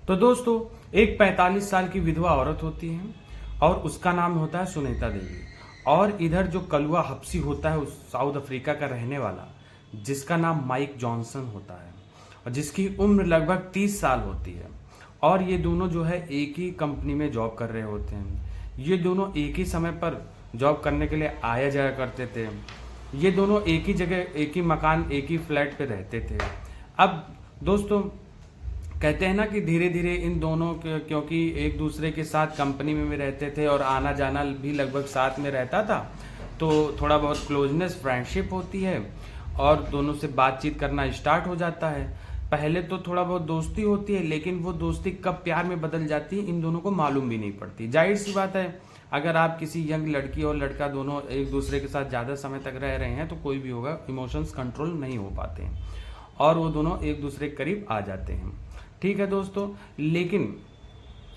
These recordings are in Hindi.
तो दोस्तों, एक 45 साल की विधवा औरत होती है और उसका नाम होता है सुनीता देवी। और इधर जो कलुआ हब्सी होता है उस साउथ अफ्रीका का रहने वाला, जिसका नाम माइक जॉनसन होता है और जिसकी उम्र लगभग 30 साल होती है। और ये दोनों जो है एक ही कंपनी में जॉब कर रहे होते हैं। ये दोनों एक ही समय पर जॉब करने के लिए आया जाया करते थे। ये दोनों एक ही जगह, एक ही मकान, एक ही फ्लैट पे रहते थे। अब दोस्तों, कहते हैं ना कि धीरे धीरे इन दोनों क्योंकि एक दूसरे के साथ कंपनी में भी रहते थे और आना जाना भी लगभग साथ में रहता था, तो थोड़ा बहुत क्लोजनेस, फ्रेंडशिप होती है और दोनों से बातचीत करना स्टार्ट हो जाता है। पहले तो थोड़ा बहुत दोस्ती होती है, लेकिन वो दोस्ती कब प्यार में बदल जाती है इन दोनों को मालूम भी नहीं पड़ती। जाहिर सी बात है, अगर आप किसी यंग लड़की और लड़का दोनों एक दूसरे के साथ ज़्यादा समय तक रह रहे हैं तो कोई भी होगा, इमोशंस कंट्रोल नहीं हो पाते हैं और वो दोनों एक दूसरे के करीब आ जाते हैं। ठीक है दोस्तों, लेकिन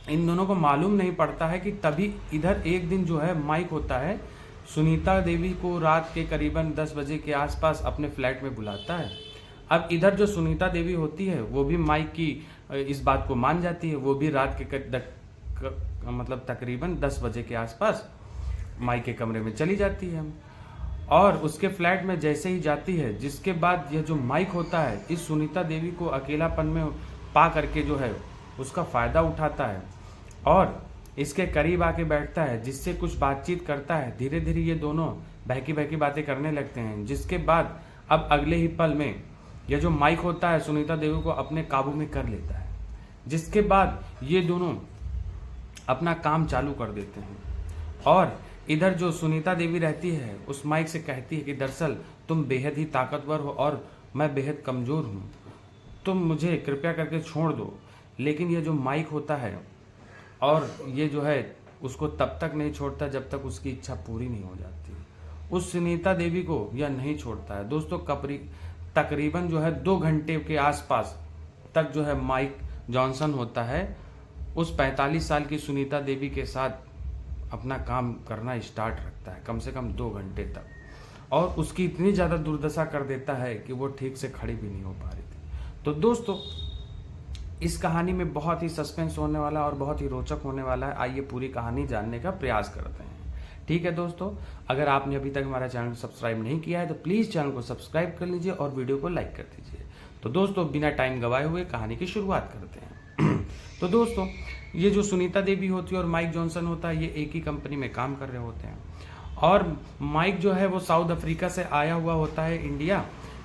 इन दोनों को मालूम नहीं पड़ता है कि तभी इधर एक दिन जो है माइक होता है सुनीता देवी को रात के करीबन 10 बजे के आसपास अपने फ्लैट में बुलाता है। अब इधर जो सुनीता देवी होती है वो भी माइक की इस बात को मान जाती है। वो भी रात के मतलब तकरीबन 10 बजे के आसपास माइक के कमरे में चली जाती है और उसके फ्लैट में जैसे ही जाती है, जिसके बाद यह जो माइक होता है इस सुनीता देवी को अकेलापन में पा करके जो है उसका फ़ायदा उठाता है और इसके करीब आके बैठता है, जिससे कुछ बातचीत करता है। धीरे धीरे ये दोनों बहकी बहकी बातें करने लगते हैं, जिसके बाद अब अगले ही पल में यह जो माइक होता है सुनीता देवी को अपने काबू में कर लेता है, जिसके बाद ये दोनों अपना काम चालू कर देते हैं। और इधर जो सुनीता देवी रहती है उस माइक से कहती है कि दरअसल तुम बेहद ही ताकतवर हो और मैं बेहद कमज़ोर हूँ, तुम मुझे कृपया करके छोड़ दो। लेकिन ये जो माइक होता है और ये जो है उसको तब तक नहीं छोड़ता जब तक उसकी इच्छा पूरी नहीं हो जाती। उस सुनीता देवी को यह नहीं छोड़ता है दोस्तों। तकरीबन जो है 2 घंटे के आसपास तक जो है माइक जॉनसन होता है उस 45 साल की सुनीता देवी के साथ अपना काम करना स्टार्ट रखता है, कम से कम 2 घंटे तक, और उसकी इतनी ज़्यादा दुर्दशा कर देता है कि वो ठीक से खड़ी भी नहीं हो पा रही थी। तो दोस्तों, इस कहानी में बहुत ही सस्पेंस होने वाला और बहुत ही रोचक होने वाला है। आइए पूरी कहानी जानने का प्रयास करते हैं। ठीक है दोस्तों, अगर आपने अभी तक हमारा चैनल सब्सक्राइब नहीं किया है तो प्लीज़ चैनल को सब्सक्राइब कर लीजिए और वीडियो को लाइक कर दीजिए। तो दोस्तों, बिना टाइम गवाए हुए कहानी की शुरुआत करते हैं। तो दोस्तों, ये जो सुनीता देवी होती है और माइक जॉनसन होता है, ये एक ही कंपनी में काम कर रहे होते हैं। और माइक जो है वो साउथ अफ्रीका से आया हुआ होता है इंडिया,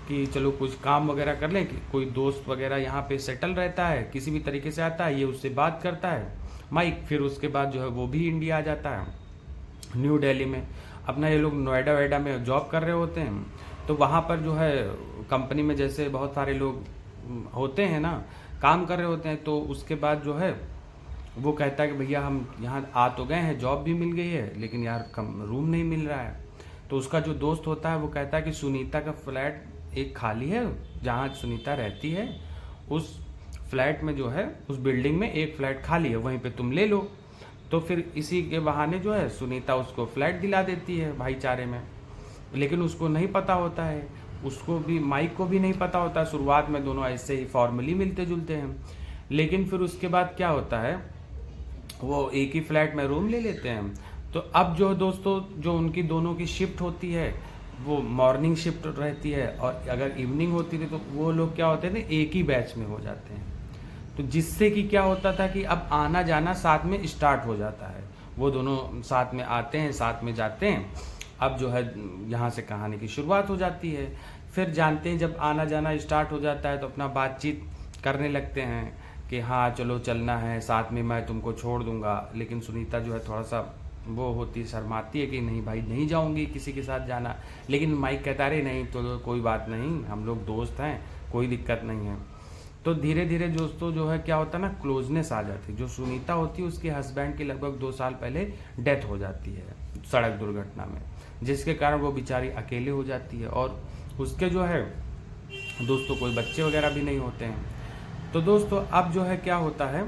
कि चलो कुछ काम वगैरह कर लें, कि कोई दोस्त वगैरह यहाँ पे सेटल रहता है, किसी भी तरीके से आता है, ये उससे बात करता है माइक। फिर उसके बाद जो है वो भी इंडिया आ जाता है, न्यू दिल्ली में। अपना ये लोग नोएडा वेडा में जॉब कर रहे होते हैं, तो वहाँ पर जो है कंपनी में जैसे बहुत सारे लोग होते हैं ना, काम कर रहे होते हैं। तो उसके बाद जो है वो कहता है कि भैया हम यहाँ आ तो गए हैं, जॉब भी मिल गई है, लेकिन यार कम रूम नहीं मिल रहा है। तो उसका जो दोस्त होता है वो कहता है कि सुनीता का फ्लैट एक खाली है, जहाँ सुनीता रहती है उस फ्लैट में जो है, उस बिल्डिंग में एक फ्लैट खाली है, वहीं पे तुम ले लो। तो फिर इसी के बहाने जो है सुनीता उसको फ्लैट दिला देती है भाईचारे में। लेकिन उसको नहीं पता होता है, उसको भी, माइक को भी नहीं पता होता है। शुरुआत में दोनों ऐसे ही फॉर्मली मिलते जुलते हैं, लेकिन फिर उसके बाद क्या होता है, वो एक ही फ्लैट में रूम ले लेते हैं। तो अब जो दोस्तों, जो उनकी दोनों की शिफ्ट होती है वो मॉर्निंग शिफ्ट रहती है, और अगर इवनिंग होती थी तो वो लोग क्या होते थे, एक ही बैच में हो जाते हैं। तो जिससे कि क्या होता था कि अब आना जाना साथ में स्टार्ट हो जाता है, वो दोनों साथ में आते हैं, साथ में जाते हैं। अब जो है यहाँ से कहानी की शुरुआत हो जाती है। फिर जानते हैं जब आना जाना स्टार्ट हो जाता है तो अपना बातचीत करने लगते हैं कि हाँ चलो चलना है साथ में, मैं तुमको छोड़ दूंगा। लेकिन सुनीता जो है थोड़ा सा वो होती, शर्माती है कि नहीं भाई नहीं जाऊंगी किसी के साथ जाना। लेकिन माइक कहता रहे नहीं तो कोई बात नहीं, हम लोग दोस्त हैं, कोई दिक्कत नहीं है। तो धीरे धीरे दोस्तों जो है क्या होता है ना, क्लोजनेस आ जाती है। जो सुनीता होती है उसके हस्बैंड की लगभग 2 साल पहले डेथ हो जाती है सड़क दुर्घटना में, जिसके कारण वो बेचारी अकेले हो जाती है और उसके जो है दोस्तों कोई बच्चे वगैरह भी नहीं होते हैं। तो दोस्तों अब जो है क्या होता है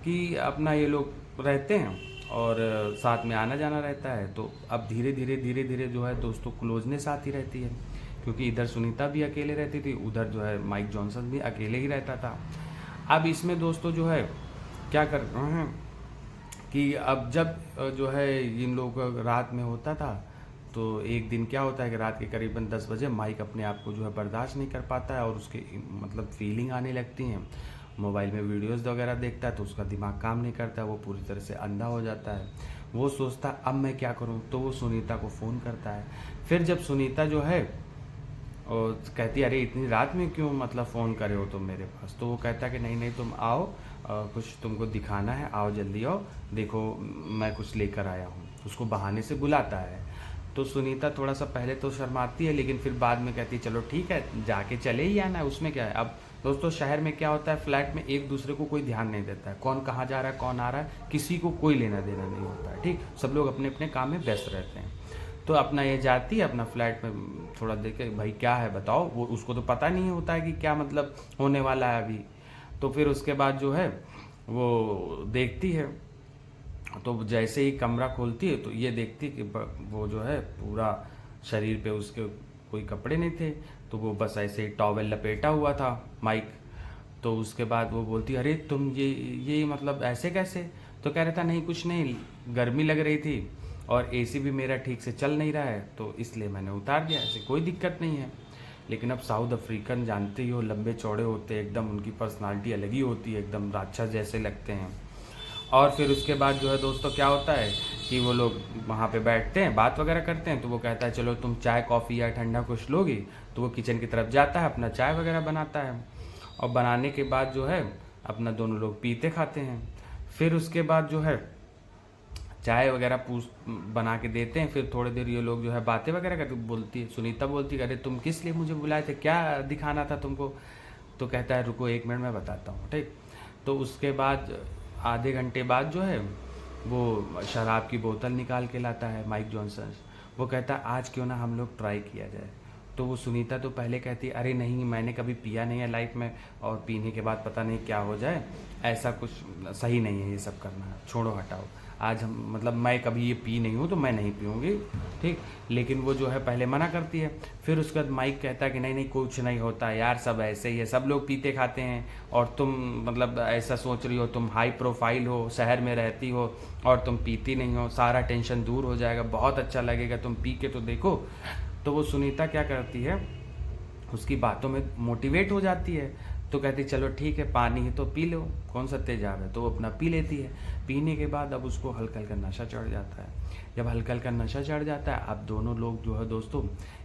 कि अपना ये लोग रहते हैं और साथ में आना जाना रहता है। तो अब धीरे धीरे जो है दोस्तों क्लोजनेस आती रहती है, क्योंकि इधर सुनीता भी अकेले रहती थी, उधर जो है माइक जॉनसन भी अकेले ही रहता था। अब इसमें दोस्तों जो है क्या कर रहे हैं कि अब जब जो है इन लोगों का रात में होता था, तो एक दिन क्या होता है कि रात के करीबन 10 बजे माइक अपने आप को जो है बर्दाश्त नहीं कर पाता है और उसके मतलब फीलिंग आने लगती हैं। मोबाइल में वीडियोस वगैरह देखता है तो उसका दिमाग काम नहीं करता है, वो पूरी तरह से अंधा हो जाता है। वो सोचता है अब मैं क्या करूं, तो वो सुनीता को फ़ोन करता है। फिर जब सुनीता जो है और कहती है अरे इतनी रात में क्यों मतलब फ़ोन करे हो तुम मेरे पास, तो वो कहता है कि नहीं नहीं तुम आओ, कुछ तुमको दिखाना है, आओ जल्दी आओ, देखो मैं कुछ लेकर आया हूँ। उसको बहाने से बुलाता है। तो सुनीता थोड़ा सा पहले तो शर्माती है, लेकिन फिर बाद में कहती है चलो ठीक है जाके चले ही आना है, उसमें क्या है। अब दोस्तों शहर में क्या होता है, फ्लैट में एक दूसरे को कोई ध्यान नहीं देता है, कौन कहाँ जा रहा है कौन आ रहा है किसी को कोई लेना देना नहीं होता है, ठीक। सब लोग अपने अपने काम में व्यस्त रहते हैं। तो अपना ये जाती है अपना फ्लैट में, थोड़ा देखे भाई क्या है बताओ, वो उसको तो पता नहीं होता है कि क्या मतलब होने वाला है अभी। तो फिर उसके बाद जो है वो देखती है, तो जैसे ही कमरा खोलती है तो ये देखती है कि वो जो है पूरा शरीर पे उसके कोई कपड़े नहीं थे, तो वो बस ऐसे ही टॉवेल लपेटा हुआ था माइक। तो उसके बाद वो बोलती अरे तुम ये मतलब ऐसे कैसे, तो कह रहा था नहीं कुछ नहीं, गर्मी लग रही थी और एसी भी मेरा ठीक से चल नहीं रहा है तो इसलिए मैंने उतार दिया, ऐसे कोई दिक्कत नहीं है। लेकिन अब साउथ अफ्रीकन जानते ही हो, लंबे चौड़े होते हैं एकदम, उनकी पर्सनालिटी अलग ही होती है, एकदम राक्षस जैसे लगते हैं। और फिर उसके बाद जो है दोस्तों क्या होता है कि वो लोग वहाँ पे बैठते हैं बात वगैरह करते हैं, तो वो कहता है चलो तुम चाय कॉफ़ी या ठंडा कुछ लोगी, तो वो किचन की तरफ जाता है, अपना चाय वगैरह बनाता है और बनाने के बाद जो है अपना दोनों लोग पीते खाते हैं। फिर उसके बाद जो है चाय वगैरह पूछ बना के देते हैं, फिर थोड़ी देर ये लोग जो है बातें वगैरह करते, बोलती है सुनीता बोलती है अरे तुम किस लिए मुझे बुलाए थे, क्या दिखाना था तुमको, तो कहता है रुको 1 मिनट में बताता हूँ, ठीक। तो उसके बाद आधे घंटे बाद जो है वो शराब की बोतल निकाल के लाता है माइक जॉनसन। वो कहता है आज क्यों ना हम लोग ट्राई किया जाए। तो वो सुनीता तो पहले कहती है अरे नहीं मैंने कभी पिया नहीं है लाइफ में, और पीने के बाद पता नहीं क्या हो जाए, ऐसा कुछ सही नहीं है ये सब करना, छोड़ो हटाओ, आज हम मतलब मैं कभी ये पी नहीं हूँ तो मैं नहीं पीऊँगी, ठीक। लेकिन वो जो है पहले मना करती है। फिर उसके बाद माइक कहता है कि नहीं नहीं कुछ नहीं होता यार, सब ऐसे ही है, सब लोग पीते खाते हैं और तुम मतलब ऐसा सोच रही हो, तुम हाई प्रोफाइल हो, शहर में रहती हो और तुम पीती नहीं हो, सारा टेंशन दूर हो जाएगा, बहुत अच्छा लगेगा, तुम पी के तो देखो। तो वो सुनीता क्या करती है, उसकी बातों में मोटिवेट हो जाती है, तो कहती चलो ठीक है पानी है तो पी लो, कौन सा तेजाब है, तो वो अपना पी लेती है। पीने के बाद अब उसको हल्का हल्का नशा चढ़ जाता है। जब हल्का हल्का नशा चढ़ जाता है, अब दोनों लोग जो है दोस्तों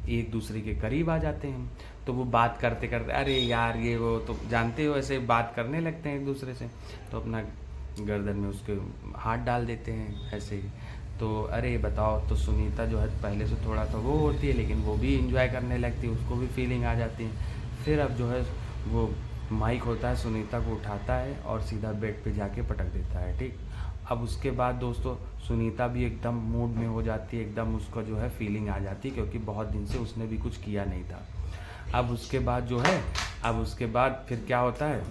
एक दूसरे के करीब आ जाते हैं। तो वो बात करते करते अरे यार ये वो, तो जानते हो ऐसे बात करने लगते हैं एक दूसरे से, तो अपना गर्दन में उसके हाथ डाल देते हैं ऐसे ही। तो अरे बताओ, तो सुनीता जो है पहले से थोड़ा सा वो होती है, लेकिन वो भी इंजॉय करने लगती है, उसको भी फीलिंग आ जाती है। फिर अब जो है वो माइक होता है सुनीता को उठाता है और सीधा बेड पे जाके पटक देता है, ठीक। अब उसके बाद दोस्तों सुनीता भी एकदम मूड में हो जाती है, एकदम उसका जो है फीलिंग आ जाती है, क्योंकि बहुत दिन से उसने भी कुछ किया नहीं था। अब उसके बाद जो है अब उसके बाद फिर क्या होता है,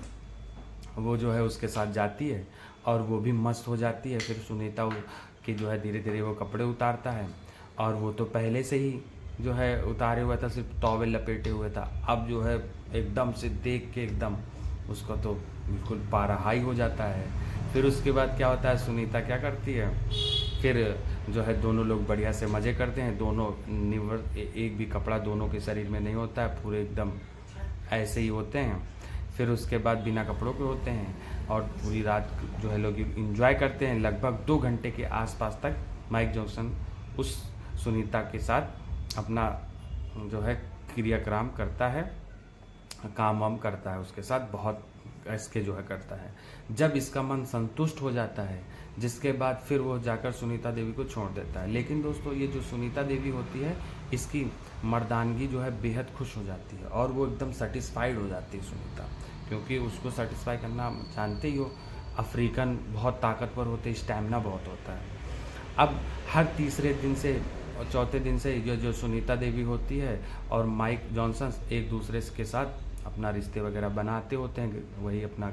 वो जो है उसके साथ जाती है और वो भी मस्त हो जाती है। फिर सुनीता कि जो है धीरे धीरे वो कपड़े उतारता है, और वो तो पहले से ही जो है उतारे हुआ था, सिर्फ टॉवेल लपेटे हुए था। अब जो है एकदम से देख के एकदम उसका तो बिल्कुल पारा हाई हो जाता है। फिर उसके बाद क्या होता है, सुनीता क्या करती है, फिर जो है दोनों लोग बढ़िया से मज़े करते हैं, दोनों एक भी कपड़ा दोनों के शरीर में नहीं होता है, पूरे एकदम ऐसे ही होते हैं। फिर उसके बाद बिना कपड़ों के होते हैं और पूरी रात जो है लोग इंजॉय करते हैं। लगभग 2 घंटे के आसपास तक माइक जॉनसन उस सुनीता के साथ अपना जो है क्रियाक्रम करता है, काम वाम करता है उसके साथ, बहुत इसके जो है करता है। जब इसका मन संतुष्ट हो जाता है, जिसके बाद फिर वो जाकर सुनीता देवी को छोड़ देता है। लेकिन दोस्तों ये जो सुनीता देवी होती है, इसकी मर्दानगी जो है बेहद खुश हो जाती है और वो एकदम सेटिस्फाइड हो जाती है सुनीता, क्योंकि उसको सेटिस्फाई करना जानते ही हो, अफ्रीकन बहुत ताकतवर होते हैं, स्टैमिना बहुत होता है। अब हर तीसरे दिन से और चौथे दिन से जो सुनीता देवी होती है और माइक जॉनसन एक दूसरे के साथ अपना रिश्ते वगैरह बनाते होते हैं, वही अपना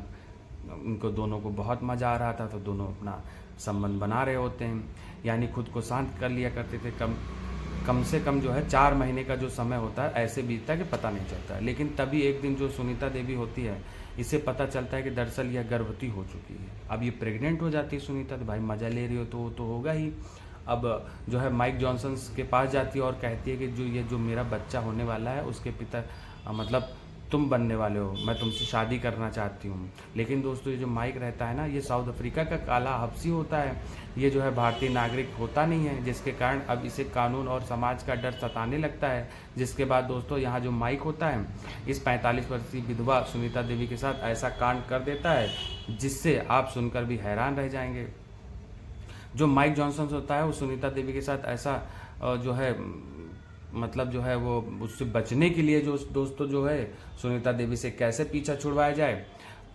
उनको दोनों को बहुत मज़ा आ रहा था, तो दोनों अपना संबंध बना रहे होते हैं। यानी खुद को शांत कर लिया करते थे। कम से कम जो है 4 महीने का जो समय होता है ऐसे बीतता है कि पता नहीं चलता है। लेकिन तभी एक दिन जो सुनीता देवी होती है इसे पता चलता है कि दरअसल यह गर्भवती हो चुकी है। अब ये प्रेग्नेंट हो जाती है सुनीता, तो भाई मज़ा ले रही हो तो वो तो होगा ही। अब जो है माइक जॉनसन के पास जाती है और कहती है कि जो मेरा बच्चा होने वाला है उसके पिता मतलब तुम बनने वाले हो, मैं तुमसे शादी करना चाहती हूँ। लेकिन दोस्तों ये जो माइक रहता है ना, ये साउथ अफ्रीका का काला हब्सी होता है, ये जो है भारतीय नागरिक होता नहीं है, जिसके कारण अब इसे कानून और समाज का डर सताने लगता है। जिसके बाद दोस्तों यहाँ जो माइक होता है इस 45 वर्षीय विधवा सुनीता देवी के साथ ऐसा कांड कर देता है जिससे आप सुनकर भी हैरान रह जाएंगे। जो माइक जॉनसन होता है वो सुनीता देवी के साथ ऐसा जो है मतलब जो है वो उससे बचने के लिए जो दोस्तों जो है सुनीता देवी से कैसे पीछा छुड़वाया जाए,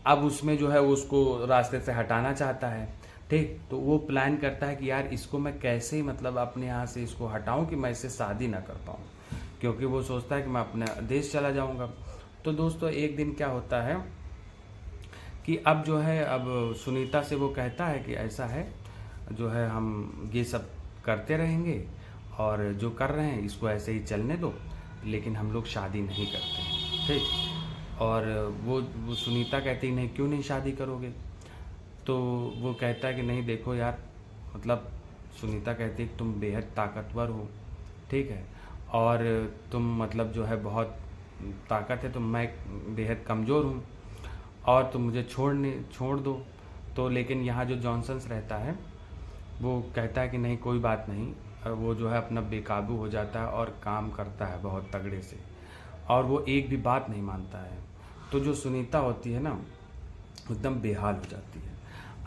अब उसमें जो है वो उसको रास्ते से हटाना चाहता है। ठीक, तो वो प्लान करता है कि यार इसको मैं कैसे मतलब अपने यहाँ से इसको हटाऊं कि मैं इससे शादी ना कर पाऊँ, क्योंकि वो सोचता है कि मैं अपने देश चला जाऊँगा। तो दोस्तों एक दिन क्या होता है कि अब जो है अब सुनीता से वो कहता है कि ऐसा है जो है हम ये सब करते रहेंगे और जो कर रहे हैं इसको ऐसे ही चलने दो, लेकिन हम लोग शादी नहीं करते हैं। ठीक, और वो सुनीता कहती नहीं क्यों नहीं शादी करोगे, तो वो कहता है कि नहीं देखो यार, मतलब सुनीता कहती है कि तुम बेहद ताकतवर हो, ठीक है, और तुम मतलब जो है बहुत ताकत है, तो मैं बेहद कमज़ोर हूँ और तुम मुझे छोड़ दो। तो लेकिन यहाँ जो जॉनसन्स रहता है वो कहता है कि नहीं कोई बात नहीं, वो जो है अपना बेकाबू हो जाता है और काम करता है बहुत तगड़े से, और वो एक भी बात नहीं मानता है। तो जो सुनीता होती है ना एकदम बेहाल हो जाती है।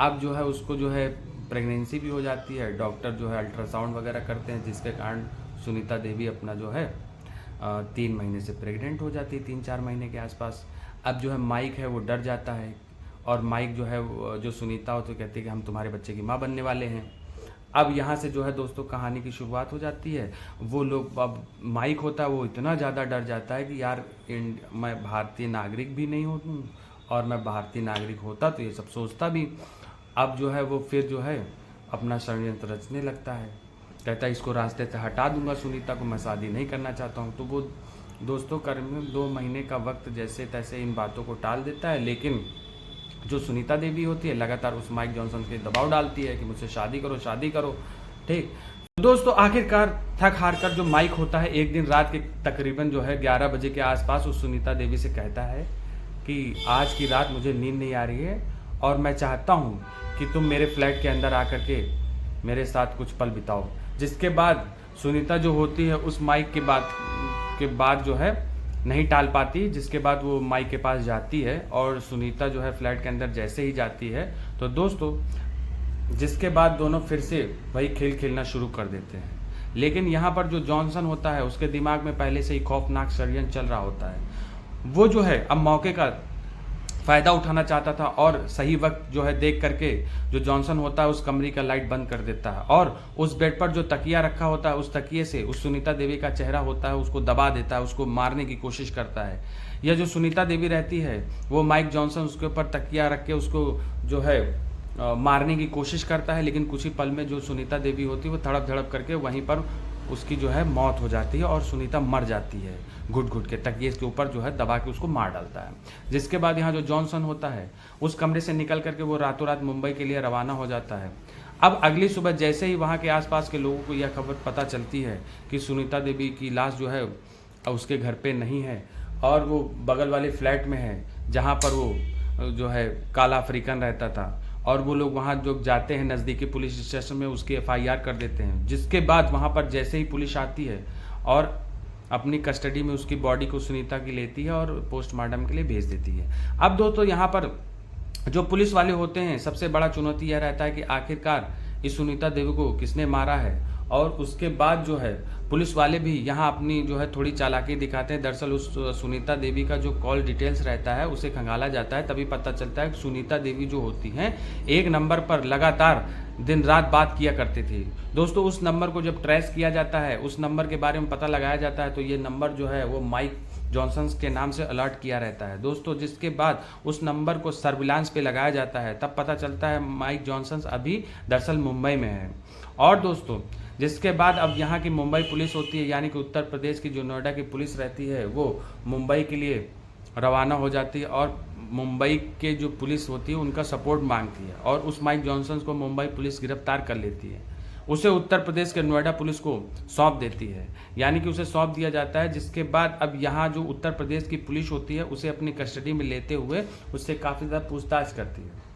अब जो है उसको जो है प्रेगनेंसी भी हो जाती है, डॉक्टर जो है अल्ट्रासाउंड वगैरह करते हैं जिसके कारण सुनीता देवी अपना जो है 3 महीने से प्रेग्नेंट हो जाती है, 3-4 महीने के आसपास। अब जो है माइक है वो डर जाता है और माइक जो है जो सुनीता हो तो कहती है कि हम तुम्हारे बच्चे की माँ बनने वाले हैं। अब यहाँ से जो है दोस्तों कहानी की शुरुआत हो जाती है। वो लोग अब माइक होता है वो इतना ज़्यादा डर जाता है कि यार मैं भारतीय नागरिक भी नहीं हूँ, और मैं भारतीय नागरिक होता तो ये सब सोचता भी। अब जो है वो फिर जो है अपना षड्यंत्र रचने लगता है, कहता है इसको रास्ते से हटा दूंगा सुनीता को, मैं शादी नहीं करना चाहता हूँ। तो वो दोस्तों करीब 2 महीने का वक्त जैसे तैसे इन बातों को टाल देता है, लेकिन जो सुनीता देवी होती है लगातार उस माइक जॉनसन के दबाव डालती है कि मुझसे शादी करो शादी करो। ठीक, तो दोस्तों आखिरकार थक हार कर जो माइक होता है एक दिन रात के तकरीबन जो है 11 बजे के आसपास उस सुनीता देवी से कहता है कि आज की रात मुझे नींद नहीं आ रही है और मैं चाहता हूँ कि तुम मेरे फ्लैट के अंदर आकर के मेरे साथ कुछ पल बिताओ। जिसके बाद सुनीता जो होती है उस माइक के बाद जो है नहीं टाल पाती, जिसके बाद वो माइक के पास जाती है और सुनीता जो है फ्लैट के अंदर जैसे ही जाती है तो दोस्तों जिसके बाद दोनों फिर से वही खेल खेलना शुरू कर देते हैं। लेकिन यहाँ पर जो जॉनसन होता है उसके दिमाग में पहले से ही खौफनाक षड्यंत्र चल रहा होता है। वो जो है अब मौके का फ़ायदा उठाना चाहता था और सही वक्त जो है देख करके जो जॉनसन होता है उस कमरे का लाइट बंद कर देता है और उस बेड पर जो तकिया रखा होता है उस तकिए से उस सुनीता देवी का चेहरा होता है उसको दबा देता है, उसको मारने की कोशिश करता है। यह जो सुनीता देवी रहती है वो माइक जॉनसन उसके ऊपर तकिया रख के उसको जो है मारने की कोशिश करता है, लेकिन कुछ ही पल में जो सुनीता देवी होती है वो तड़प धड़प करके वहीं पर उसकी जो है मौत हो जाती है और सुनीता मर जाती है घुट घुट के, तकिए के ऊपर जो है दबा के उसको मार डालता है। जिसके बाद यहाँ जो जॉनसन होता है उस कमरे से निकल करके वो रातों रात मुंबई के लिए रवाना हो जाता है। अब अगली सुबह जैसे ही वहाँ के आसपास के लोगों को यह खबर पता चलती है कि सुनीता देवी की लाश जो है उसके घर पे नहीं है और वो बगल वाले फ्लैट में है जहाँ पर वो जो है काला अफ्रीकन रहता था, और वो लोग वहाँ जो जाते हैं नज़दीकी पुलिस स्टेशन में उसकी FIR कर देते हैं। जिसके बाद वहाँ पर जैसे ही पुलिस आती है और अपनी कस्टडी में उसकी बॉडी को सुनीता की लेती है और पोस्टमार्टम के लिए भेज देती है। अब दोस्तों यहाँ पर जो पुलिस वाले होते हैं सबसे बड़ा चुनौती यह रहता है कि आखिरकार इस सुनीता देवी को किसने मारा है, और उसके बाद जो है पुलिस वाले भी यहाँ अपनी जो है थोड़ी चालाकी दिखाते हैं। दरअसल उस सुनीता देवी का जो कॉल डिटेल्स रहता है उसे खंगाला जाता है, तभी पता चलता है कि सुनीता देवी जो होती हैं एक नंबर पर लगातार दिन रात बात किया करते थे। दोस्तों उस नंबर को जब ट्रेस किया जाता है, उस नंबर के बारे में पता लगाया जाता है, तो ये नंबर जो है वो माइक जॉनसन के नाम से अलर्ट किया रहता है दोस्तों। जिसके बाद उस नंबर को सर्विलांस पे लगाया जाता है, तब पता चलता है माइक जॉनसन अभी दरअसल मुंबई में है। और दोस्तों जिसके बाद अब यहाँ की मुंबई पुलिस होती है, यानी कि उत्तर प्रदेश की जो नोएडा की पुलिस रहती है वो मुंबई के लिए रवाना हो जाती है और मुंबई के जो पुलिस होती है उनका सपोर्ट मांगती है और उस माइक जॉनसन को मुंबई पुलिस गिरफ्तार कर लेती है। उसे उत्तर प्रदेश के नोएडा पुलिस को सौंप देती है, यानी कि उसे सौंप दिया जाता है। जिसके बाद अब यहाँ जो उत्तर प्रदेश की पुलिस होती है उसे अपनी कस्टडी में लेते हुए उससे काफ़ी ज़्यादा पूछताछ करती है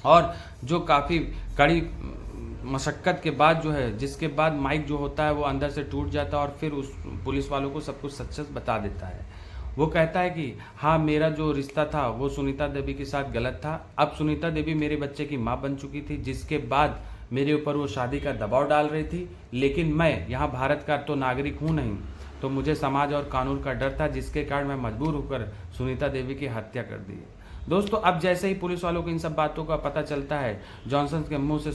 और जो काफ़ी कड़ी मशक्क़त के बाद जो है, जिसके बाद माइक जो होता है वो अंदर से टूट जाता है और फिर उस पुलिस वालों को सब कुछ सच बता देता है। वो कहता है कि हाँ, मेरा जो रिश्ता था वो सुनीता देवी के साथ गलत था। अब सुनीता देवी मेरे बच्चे की माँ बन चुकी थी, जिसके बाद मेरे ऊपर वो शादी का दबाव डाल रही थी, लेकिन मैं यहाँ भारत का तो नागरिक हूँ नहीं, तो मुझे समाज और कानून का डर था, जिसके कारण मैं मजबूर होकर सुनीता देवी की हत्या कर दी। दोस्तों, अब जैसे ही पुलिस वालों को इन सब बातों का पता चलता है, जॉनसन के मुंह से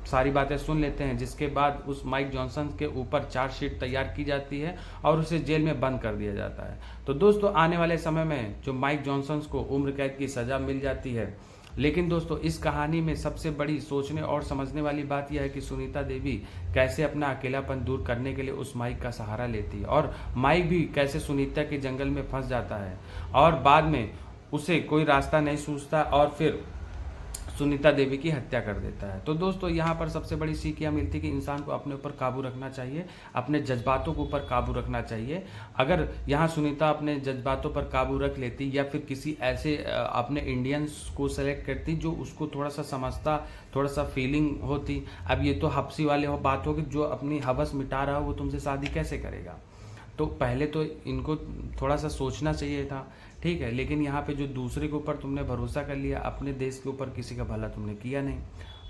सारी बातें सुन लेते हैं, जिसके बाद उस माइक जॉनसन के ऊपर चार्जशीट तैयार की जाती है और उसे जेल में बंद कर दिया जाता है। तो दोस्तों, आने वाले समय में जो माइक जॉनसन को उम्र कैद की सज़ा मिल जाती है। लेकिन दोस्तों, इस कहानी में सबसे बड़ी सोचने और समझने वाली बात यह है कि सुनीता देवी कैसे अपना अकेलापन दूर करने के लिए उस माइक का सहारा लेती है और माइक भी कैसे सुनीता के जंगल में फंस जाता है और बाद में उसे कोई रास्ता नहीं सूझता और फिर सुनीता देवी की हत्या कर देता है। तो दोस्तों, यहाँ पर सबसे बड़ी सीख यह मिलती है कि इंसान को अपने ऊपर काबू रखना चाहिए, अपने जज्बातों के ऊपर काबू रखना चाहिए। अगर यहाँ सुनीता अपने जज्बातों पर काबू रख लेती या फिर किसी ऐसे अपने इंडियंस को सेलेक्ट करती जो उसको थोड़ा सा समझता, थोड़ा सा फीलिंग होती। अब ये तो हफ्सी वाले बात होगी, जो अपनी हवस मिटा रहा हो वो तुमसे शादी कैसे करेगा। तो पहले तो इनको थोड़ा सा सोचना चाहिए था, ठीक है। लेकिन यहाँ पे जो दूसरे के ऊपर तुमने भरोसा कर लिया, अपने देश के ऊपर किसी का भला तुमने किया नहीं।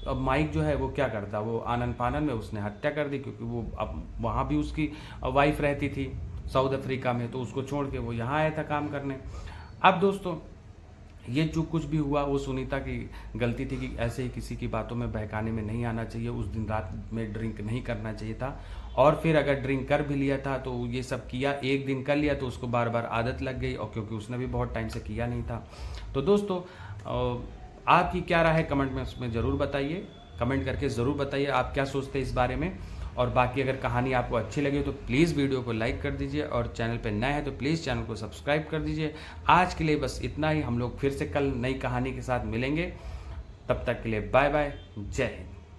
अब माइक जो है वो क्या करता, वो आनन फानन में उसने हत्या कर दी, क्योंकि वो अब वहाँ भी उसकी वाइफ रहती थी साउथ अफ्रीका में, तो उसको छोड़ के वो यहाँ आया था काम करने। अब दोस्तों, ये जो कुछ भी हुआ वो सुनीता की गलती थी कि ऐसे ही किसी की बातों में बहकाने में नहीं आना चाहिए। उस दिन रात में ड्रिंक नहीं करना चाहिए था और फिर अगर ड्रिंक कर भी लिया था तो ये सब किया, एक दिन कर लिया तो उसको बार बार आदत लग गई, और क्योंकि उसने भी बहुत टाइम से किया नहीं था। तो दोस्तों, आपकी क्या राय है कमेंट में उसमें ज़रूर बताइए, कमेंट करके ज़रूर बताइए आप क्या सोचते हैं इस बारे में। और बाकी अगर कहानी आपको अच्छी लगी तो प्लीज़ वीडियो को लाइक कर दीजिए और चैनल पर नए हैं तो प्लीज़ चैनल को सब्सक्राइब कर दीजिए। आज के लिए बस इतना ही, हम लोग फिर से कल नई कहानी के साथ मिलेंगे। तब तक के लिए बाय बाय, जय हिंद।